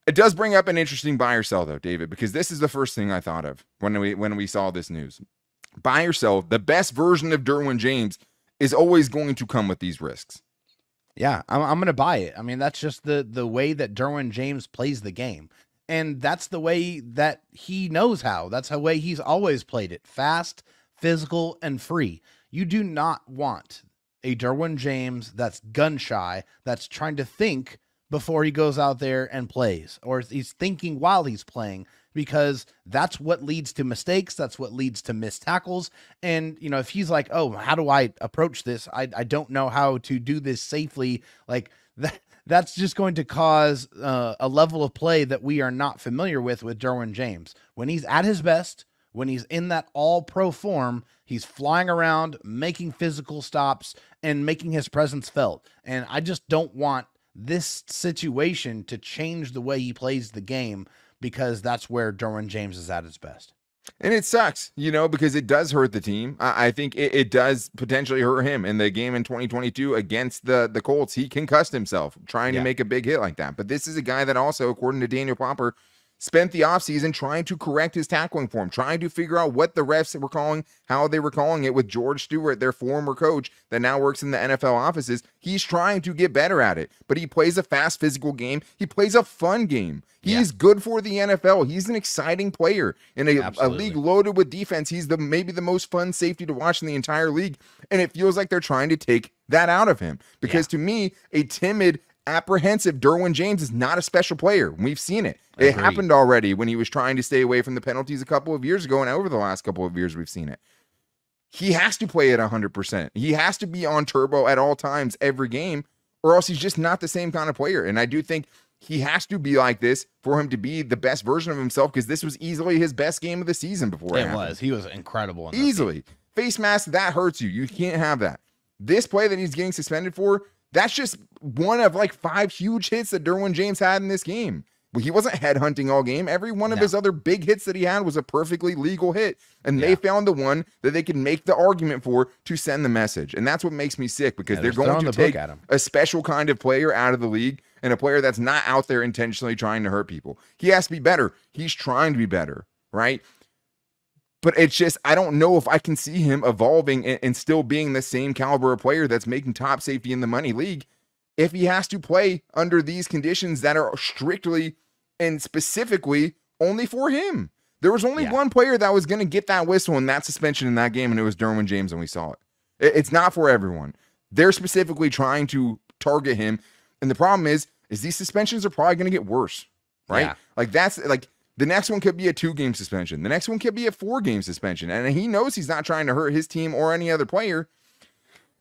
It does bring up an interesting buy or sell, though, David, because this is the first thing I thought of when we saw this news. Buy or sell, the best version of Derwin James is always going to come with these risks. Yeah, I'm going to buy it. I mean, that's just the way that Derwin James plays the game. And that's the way that he knows how. That's the way he's always played it. Fast, physical, and free. You do not want a Derwin James that's gun shy, that's trying to think before he goes out there and plays, or he's thinking while he's playing, because that's what leads to mistakes. That's what leads to missed tackles. And, you know, if he's like, oh, how do I approach this? I don't know how to do this safely. Like that's just going to cause a level of play that we are not familiar with Derwin James. When he's at his best, when he's in that all-pro form, he's flying around, making physical stops, and making his presence felt. And I just don't want this situation to change the way he plays the game, because that's where Derwin James is at his best. And it sucks, you know, because it does hurt the team. I think it does potentially hurt him. In the game in 2022 against the Colts, he concussed himself trying to make a big hit like that. But this is a guy that also, according to Daniel Popper, spent the offseason trying to correct his tackling form, trying to figure out what the refs were calling, how they were calling it with George Stewart, their former coach that now works in the NFL offices. He's trying to get better at it, but he plays a fast, physical game. He plays a fun game. He's good for the NFL. He's an exciting player in a league loaded with defense. He's maybe the most fun safety to watch in the entire league, and it feels like they're trying to take that out of him, because to me, a timid, apprehensive Derwin James is not a special player. We've seen it. It happened already when he was trying to stay away from the penalties a couple of years ago, and over the last couple of years, we've seen it. He has to play at 100%. He has to be on turbo at all times every game, or else he's just not the same kind of player. And I do think he has to be like this for him to be the best version of himself, because this was easily his best game of the season before it was. He was incredible. Easily. Face mask, that hurts you. You can't have that. This play that he's getting suspended for, that's just one of like 5 huge hits that Derwin James had in this game. He wasn't headhunting all game. Every one of his other big hits that he had was a perfectly legal hit. And they found the one that they could make the argument for to send the message. And that's what makes me sick, because they're going to take a special kind of player out of the league, and a player that's not out there intentionally trying to hurt people. He has to be better. He's trying to be better, right? But it's just, I don't know if I can see him evolving and still being the same caliber of player that's making top safety in the money league if he has to play under these conditions that are strictly and specifically only for him. There was only one player that was going to get that whistle and that suspension in that game, and it was Derwin James, and we saw it. It's not for everyone. They're specifically trying to target him, and the problem is these suspensions are probably going to get worse, right? Like that's like the next one could be a 2-game suspension. The next one could be a 4-game suspension, and he knows he's not trying to hurt his team or any other player.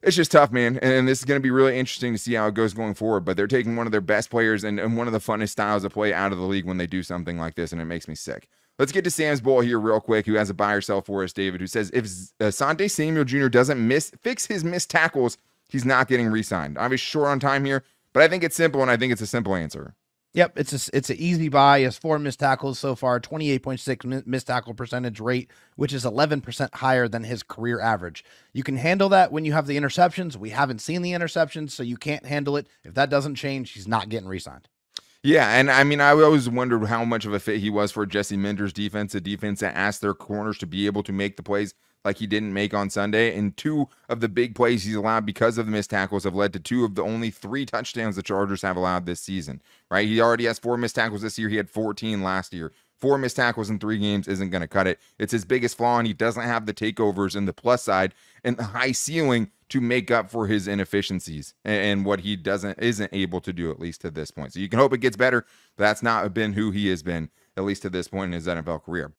It's just tough, man. And this is going to be really interesting to see how it goes going forward. But they're taking one of their best players and one of the funnest styles of play out of the league when they do something like this, and it makes me sick. Let's get to Sam's Bowl here real quick, who has a buy or sell for us, David, who says if Asante Samuel Jr. doesn't fix his missed tackles, he's not getting re-signed. Obviously short on time here, but I think it's simple, and I think it's a simple answer. Yep, it's an easy buy. He has 4 missed tackles so far, 28.6 missed tackle percentage rate, which is 11% higher than his career average. You can handle that when you have the interceptions. We haven't seen the interceptions, so you can't handle it. If that doesn't change, he's not getting re-signed. Yeah, and I mean, I always wondered how much of a fit he was for Jesse Minter's defense, a defense that asked their corners to be able to make the plays like he didn't make on Sunday. And two of the big plays he's allowed because of the missed tackles have led to two of the only 3 touchdowns the Chargers have allowed this season, right? He already has 4 missed tackles this year. He had 14 last year. 4 missed tackles in 3 games isn't going to cut it. It's his biggest flaw, and he doesn't have the takeovers and the plus side and the high ceiling to make up for his inefficiencies and what he isn't able to do, at least to this point. So you can hope it gets better, but that's not been who he has been, at least to this point in his NFL career.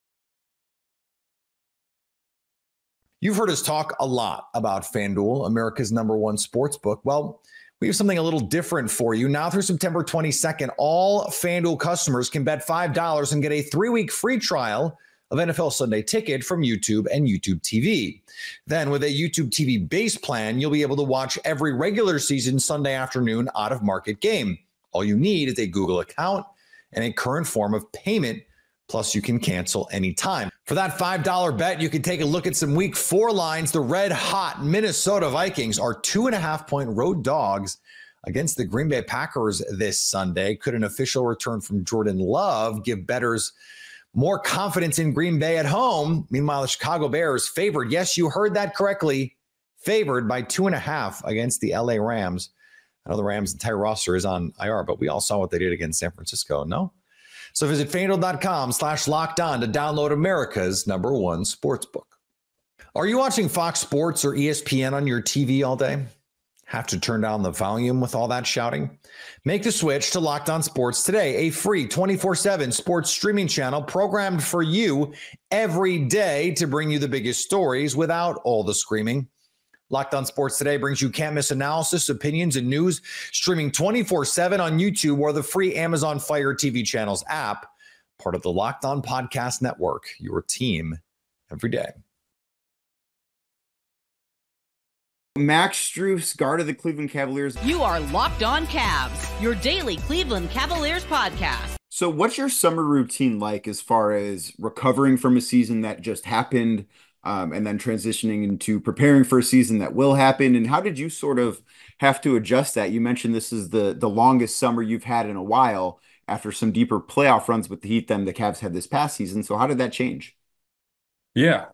You've heard us talk a lot about FanDuel, America's #1 sports book. Well, we have something a little different for you. Now through September 22nd, all FanDuel customers can bet $5 and get a 3-week free trial of NFL Sunday Ticket from YouTube and YouTube TV. Then with a YouTube TV base plan, you'll be able to watch every regular season Sunday afternoon out-of-market game. All you need is a Google account and a current form of payment. Plus, you can cancel anytime. For that $5 bet, you can take a look at some Week 4 lines. The red-hot Minnesota Vikings are 2.5-point road dogs against the Green Bay Packers this Sunday. Could an official return from Jordan Love give bettors more confidence in Green Bay at home? Meanwhile, the Chicago Bears favored. Yes, you heard that correctly. Favored by 2.5 against the LA Rams. I know the Rams' entire roster is on IR, but we all saw what they did against San Francisco, no? So visit FanDuel.com/lockedon to download America's #1 sportsbook. Are you watching Fox Sports or ESPN on your TV all day? Have to turn down the volume with all that shouting? Make the switch to Locked On Sports today, a free 24/7 sports streaming channel programmed for you every day to bring you the biggest stories without all the screaming. Locked On Sports Today brings you can't-miss analysis, opinions, and news, streaming 24/7 on YouTube or the free Amazon Fire TV channels app, part of the Locked On Podcast Network, your team every day. Max Strus, guard of the Cleveland Cavaliers. You are Locked On Cavs, your daily Cleveland Cavaliers podcast. So what's your summer routine like as far as recovering from a season that just happened, and then transitioning into preparing for a season that will happen? And how did you sort of have to adjust that? You mentioned this is the longest summer you've had in a while after some deeper playoff runs with the Heat than the Cavs had this past season. So how did that change? Yeah,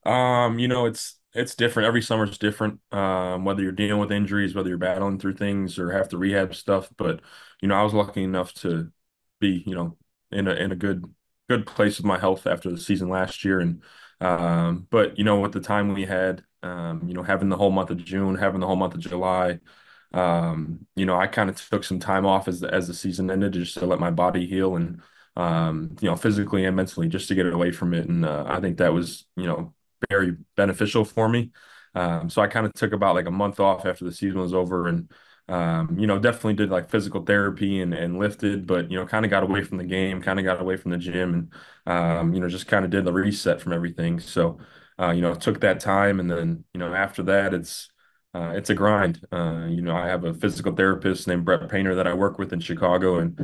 it's different. Every summer is different. Whether you're dealing with injuries, whether you're battling through things or have to rehab stuff. But I was lucky enough to be in a good place with my health after the season last year. And but with the time we had, having the whole month of June, having the whole month of July, I kind of took some time off as the season ended just to let my body heal and physically and mentally, just to get it away from it. And I think that was very beneficial for me. So I kind of took about like a month off after the season was over, and definitely did like physical therapy and lifted, but kind of got away from the game, kind of got away from the gym, and just kind of did the reset from everything. So took that time, and then after that it's a grind. I have a physical therapist named Brett Painter that I work with in Chicago, and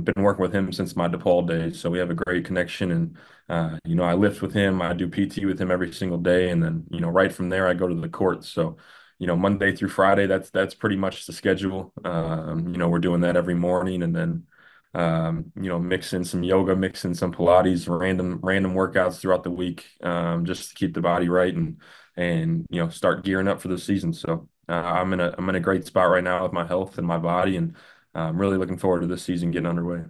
been working with him since my DePaul days. So we have a great connection, and I lift with him, I do PT with him every single day, and then right from there I go to the court. So Monday through Friday, that's pretty much the schedule. We're doing that every morning, and then mix in some yoga, mix in some Pilates, random workouts throughout the week, just to keep the body right and start gearing up for the season. So I'm in a great spot right now with my health and my body, and I'm really looking forward to this season getting underway.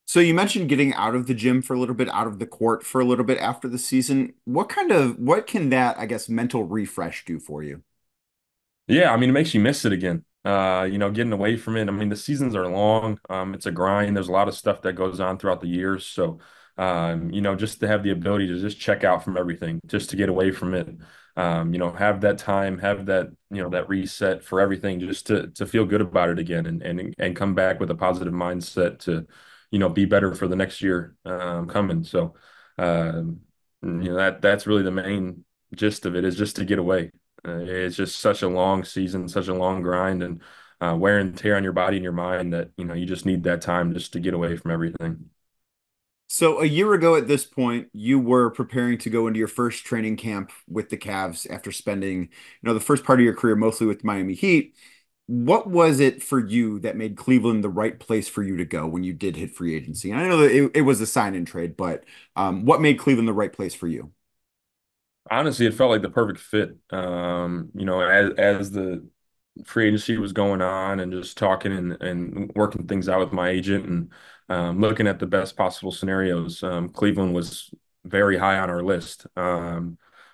So you mentioned getting out of the gym for a little bit, out of the court for a little bit after the season. What can that, I guess, mental refresh do for you? Yeah, it makes you miss it again. Getting away from it. The seasons are long. It's a grind. There's a lot of stuff that goes on throughout the years. So, just to have the ability to just check out from everything, just to get away from it, have that time, have that, that reset for everything, just to feel good about it again, and come back with a positive mindset to, be better for the next year, coming. So, that's really the main gist of it, is just to get away. It's just such a long season, such a long grind, and wear and tear on your body and your mind that, you just need that time just to get away from everything. So a year ago at this point, you were preparing to go into your first training camp with the Cavs after spending, the first part of your career mostly with Miami Heat. What was it for you that made Cleveland the right place for you to go when you did hit free agency? And I know that it was a sign and trade, but what made Cleveland the right place for you? Honestly, it felt like the perfect fit. As the free agency was going on and just talking and working things out with my agent and looking at the best possible scenarios, Cleveland was very high on our list.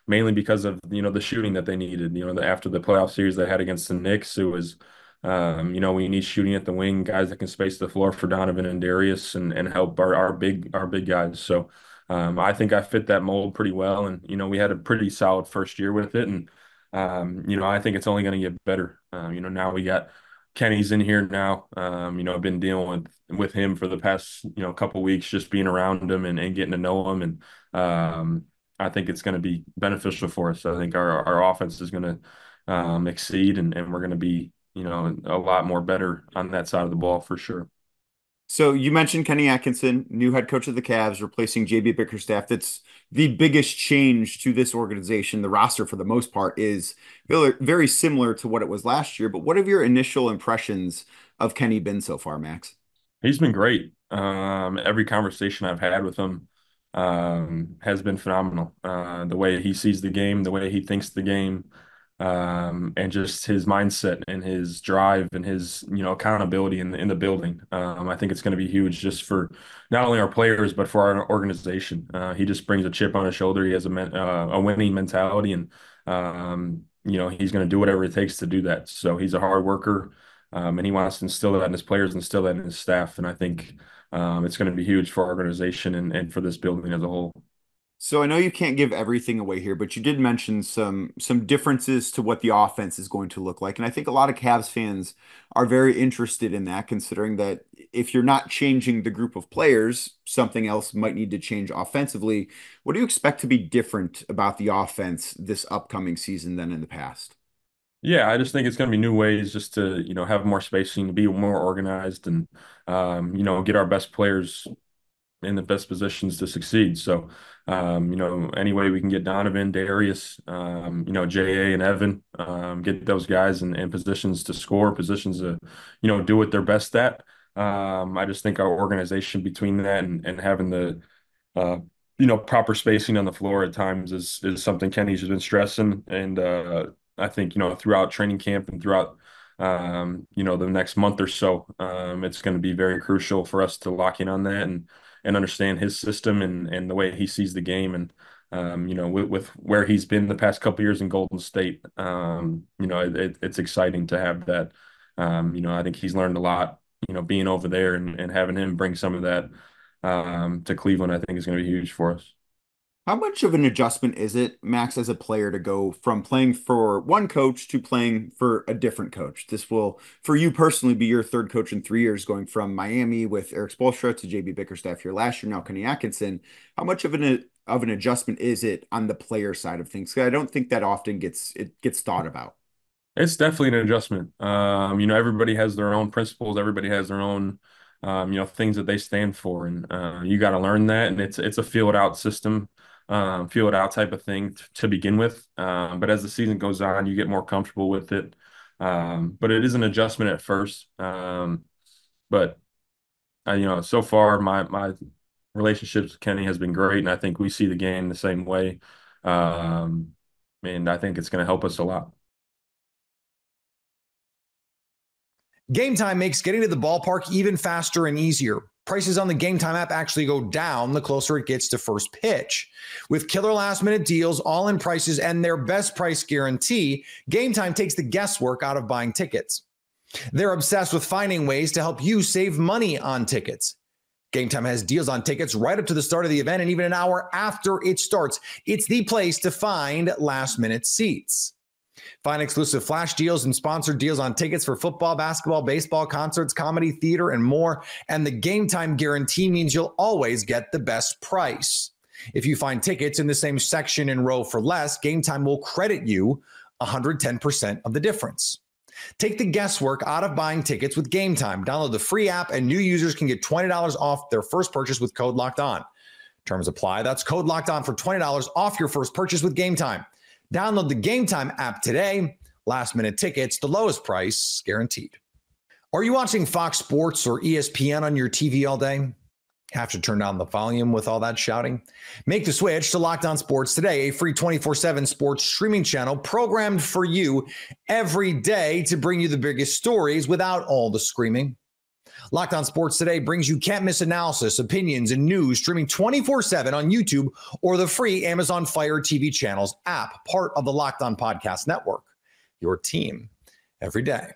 Mainly because of the shooting that they needed. After the playoff series they had against the Knicks, it was we need shooting at the wing, guys that can space the floor for Donovan and Darius and help our big guys. So I think I fit that mold pretty well, and we had a pretty solid first year with it, and I think it's only going to get better. Now we got Kenny's in here now. I've been dealing with him for the past couple weeks, just being around him and getting to know him, and I think it's going to be beneficial for us. I think our offense is going to exceed, and we're going to be a lot more better on that side of the ball for sure. So you mentioned Kenny Atkinson, new head coach of the Cavs, replacing JB Bickerstaff. That's the biggest change to this organization. The roster, for the most part, is very similar to what it was last year. But what have your initial impressions of Kenny been so far, Max? He's been great. Every conversation I've had with him has been phenomenal. The way he sees the game, the way he thinks the game, and just his mindset and his drive and his accountability in the building. I think it's going to be huge just for not only our players but for our organization. He just brings a chip on his shoulder. He has a winning mentality, and he's going to do whatever it takes to do that. So he's a hard worker, and he wants to instill that in his players, instill that in his staff. And I think it's going to be huge for our organization and for this building as a whole. So I know you can't give everything away here, but you did mention some differences to what the offense is going to look like. And I think a lot of Cavs fans are very interested in that, considering that if you're not changing the group of players, something else might need to change offensively. What do you expect to be different about the offense this upcoming season than in the past? Yeah, I just think it's going to be new ways just to, have more spacing, to be more organized and, get our best players in the best positions to succeed. So, any way we can get Donovan, Darius, JA and Evan, get those guys in positions to score, positions to, do what they're best at. I just think our organization between that and having the, proper spacing on the floor at times is something Kenny's been stressing. And I think, throughout training camp and throughout, the next month or so, it's going to be very crucial for us to lock in on that and understand his system and the way he sees the game. And, with where he's been the past couple of years in Golden State, it's exciting to have that. I think he's learned a lot, being over there and having him bring some of that to Cleveland, I think is going to be huge for us. How much of an adjustment is it, Max, as a player to go from playing for one coach to playing for a different coach? This will, for you personally, be your third coach in 3 years, going from Miami with Eric Spoelstra to JB Bickerstaff here last year, now Kenny Atkinson. How much of an adjustment is it on the player side of things? I don't think that often gets thought about. It's definitely an adjustment. Everybody has their own principles. Everybody has their own, things that they stand for, and you got to learn that. And it's a feel it out system. Feel it out type of thing to begin with. But as the season goes on, you get more comfortable with it. But it is an adjustment at first. But so far my relationships with Kenny has been great, and I think we see the game the same way. And I think it's going to help us a lot. Game Time makes getting to the ballpark even faster and easier. Prices on the Game Time app actually go down the closer it gets to first pitch. With killer last-minute deals, all-in prices, and their best price guarantee, Game Time takes the guesswork out of buying tickets. They're obsessed with finding ways to help you save money on tickets. Game Time has deals on tickets right up to the start of the event and even an hour after it starts. It's the place to find last-minute seats. Find exclusive flash deals and sponsored deals on tickets for football, basketball, baseball, concerts, comedy, theater, and more. And the Game Time guarantee means you'll always get the best price. If you find tickets in the same section and row for less, Game Time will credit you 110% of the difference. Take the guesswork out of buying tickets with Game Time. Download the free app, and new users can get $20 off their first purchase with code Locked On. Terms apply. That's code Locked On for $20 off your first purchase with Game Time. Download the Game Time app today. Last-minute tickets, the lowest price guaranteed. Are you watching Fox Sports or ESPN on your TV all day? Have to turn down the volume with all that shouting? Make the switch to Locked On Sports today, a free 24/7 sports streaming channel programmed for you every day to bring you the biggest stories without all the screaming. Locked On Sports Today brings you can't-miss analysis, opinions, and news streaming 24/7 on YouTube or the free Amazon Fire TV channels app, part of the Locked On Podcast Network. Your team every day.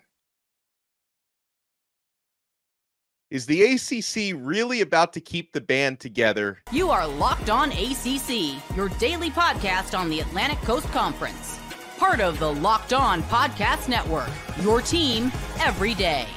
Is the ACC really about to keep the band together? You are Locked On ACC, your daily podcast on the Atlantic Coast Conference. Part of the Locked On Podcast Network, your team every day.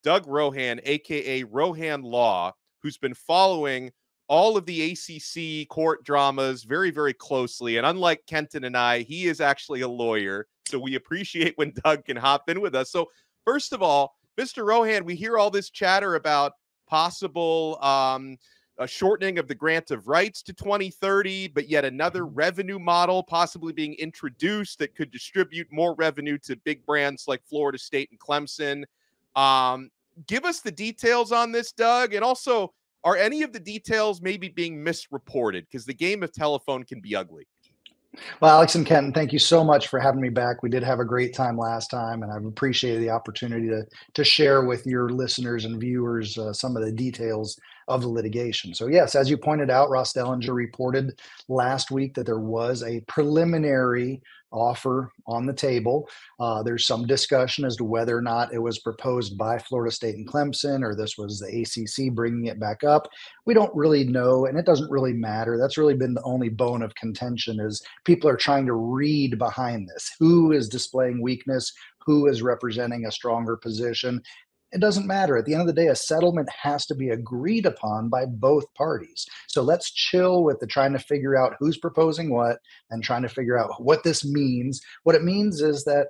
Doug Rohan, a.k.a. Rohan Law, who's been following all of the ACC court dramas very, very closely. And unlike Kenton and I, he is actually a lawyer. So we appreciate when Doug can hop in with us. So first of all, Mr. Rohan, we hear all this chatter about possible a shortening of the grant of rights to 2030, but yet another revenue model possibly being introduced that could distribute more revenue to big brands like Florida State and Clemson. Give us the details on this, Doug. And also, are any of the details maybe being misreported? Because the game of telephone can be ugly. Well, Alex and Kenton, thank you so much for having me back. We did have a great time last time, and I've appreciated the opportunity to share with your listeners and viewers some of the details of the litigation. So yes, as you pointed out, Ross Dellinger reported last week that there was a preliminary offer on the table. There's some discussion as to whether or not it was proposed by Florida State and Clemson, or this was the ACC bringing it back up. We don't really know, and it doesn't really matter. That's really been the only bone of contention, is people are trying to read behind this. Who is displaying weakness? Who is representing a stronger position? It doesn't matter. At the end of the day, a settlement has to be agreed upon by both parties. So let's chill with the trying to figure out who's proposing what and trying to figure out what this means. What it means is that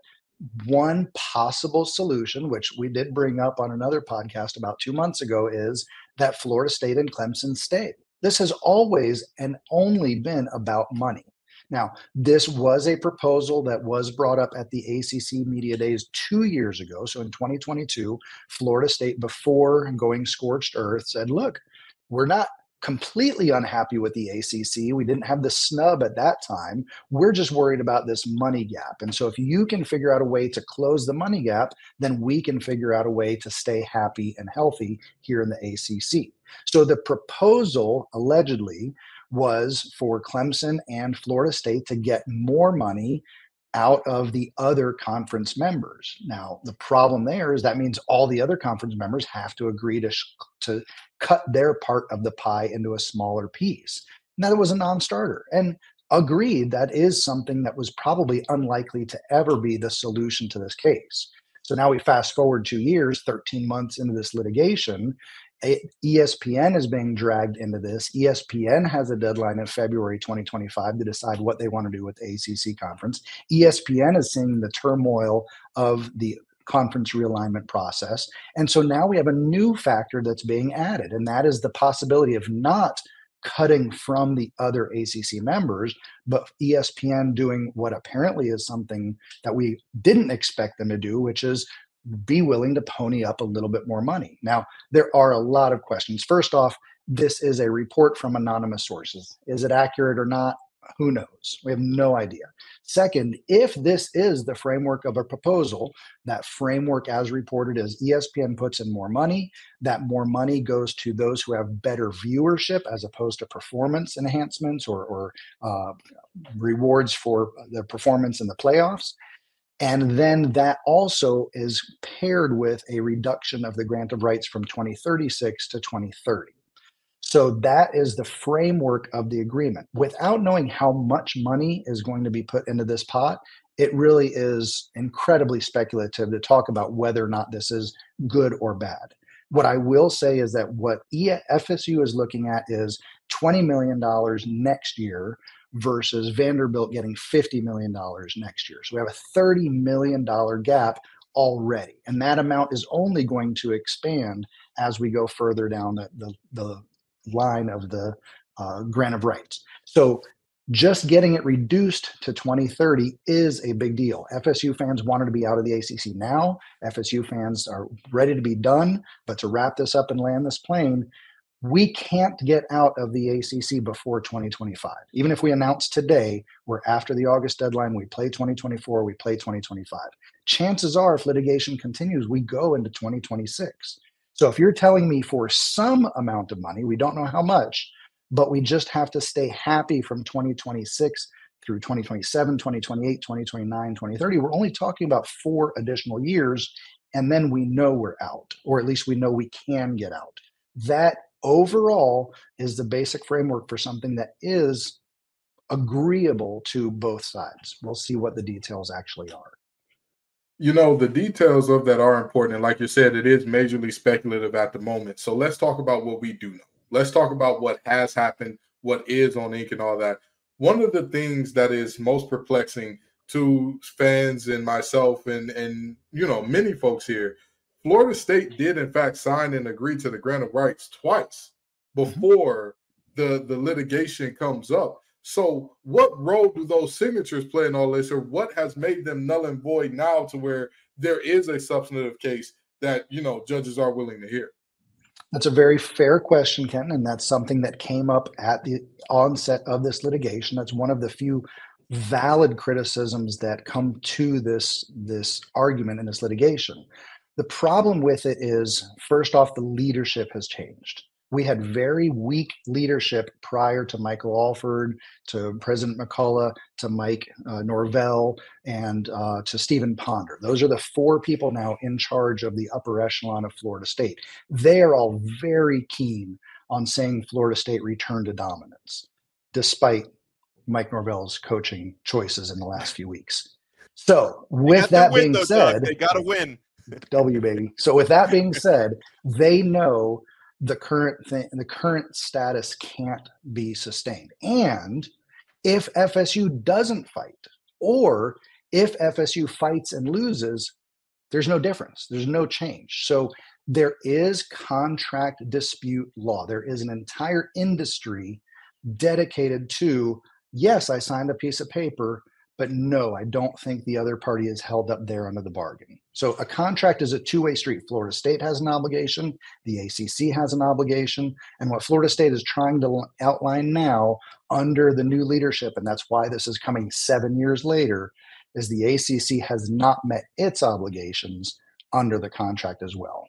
one possible solution, which we did bring up on another podcast about 2 months ago, is that Florida State and Clemson stay. This has always and only been about money. Now, this was a proposal that was brought up at the ACC Media Days 2 years ago. So in 2022, Florida State, before going scorched earth, said, look, we're not completely unhappy with the ACC. We didn't have the snub at that time. We're just worried about this money gap. And so if you can figure out a way to close the money gap, then we can figure out a way to stay happy and healthy here in the ACC. So the proposal allegedly was for Clemson and Florida State to get more money out of the other conference members. Now, the problem there is that means all the other conference members have to agree to cut their part of the pie into a smaller piece. Now, that was a non-starter. And agreed, that is something that was probably unlikely to ever be the solution to this case. So now we fast forward 2 years, 13 months into this litigation. ESPN is being dragged into this. ESPN has a deadline in February 2025 to decide what they want to do with the ACC conference. ESPN is seeing the turmoil of the conference realignment process. And so now we have a new factor that's being added, and that is the possibility of not cutting from the other ACC members, but ESPN doing what apparently is something that we didn't expect them to do, which is be willing to pony up a little bit more money. Now, there are a lot of questions. First off, this is a report from anonymous sources. Is it accurate or not? Who knows? We have no idea. Second, if this is the framework of a proposal, that framework as reported is ESPN puts in more money, that more money goes to those who have better viewership as opposed to performance enhancements or rewards for their performance in the playoffs. And then that also is paired with a reduction of the grant of rights from 2036 to 2030. So that is the framework of the agreement. Without knowing how much money is going to be put into this pot, it really is incredibly speculative to talk about whether or not this is good or bad. What I will say is that what FSU is looking at is $20 million next year versus Vanderbilt getting $50 million next year. So we have a $30 million gap already. And that amount is only going to expand as we go further down the line of the grant of rights. So Just getting it reduced to 2030 is a big deal. FSU fans wanted to be out of the ACC now. FSU fans are ready to be done. But to wrap this up and land this plane, we can't get out of the ACC before 2025. Even if we announce today, we're after the August deadline, we play 2024, we play 2025. Chances are, if litigation continues, we go into 2026. So if you're telling me for some amount of money, we don't know how much, but we just have to stay happy from 2026 through 2027, 2028, 2029, 2030, we're only talking about 4 additional years, and then we know we're out, or at least we know we can get out. That overall is the basic framework for something that is agreeable to both sides. We'll see what the details actually are. You know, the details of that are important. And like you said, it is majorly speculative at the moment. So let's talk about what we do know. Let's talk about what has happened, what is on ink and all that. One of the things that is most perplexing to fans and myself and you know, many folks here, Florida State did in fact sign and agree to the grant of rights twice before the litigation comes up. So what role do those signatures play in all this, or what has made them null and void now to where there is a substantive case that, you know, judges are willing to hear? That's a very fair question, Ken, and that's something that came up at the onset of this litigation. That's one of the few valid criticisms that come to this argument in this litigation. The problem with it is, first off, the leadership has changed. We had very weak leadership prior to Michael Alford, to President McCullough, to Mike Norvell, and to Stephen Ponder. Those are the 4 people now in charge of the upper echelon of Florida State. They are all very keen on saying Florida State returned to dominance, despite Mike Norvell's coaching choices in the last few weeks. So with that being said, they got to win. W baby. So with that being said, they know the current status can't be sustained. And if FSU doesn't fight, or if FSU fights and loses, there's no difference. There's no change. So there is contract dispute law. There is an entire industry dedicated to, yes, I signed a piece of paper, but no, I don't think the other party is held up there under the bargain. So a contract is a two-way street. Florida State has an obligation. The ACC has an obligation. And what Florida State is trying to outline now under the new leadership, and that's why this is coming 7 years later, is the ACC has not met its obligations under the contract as well.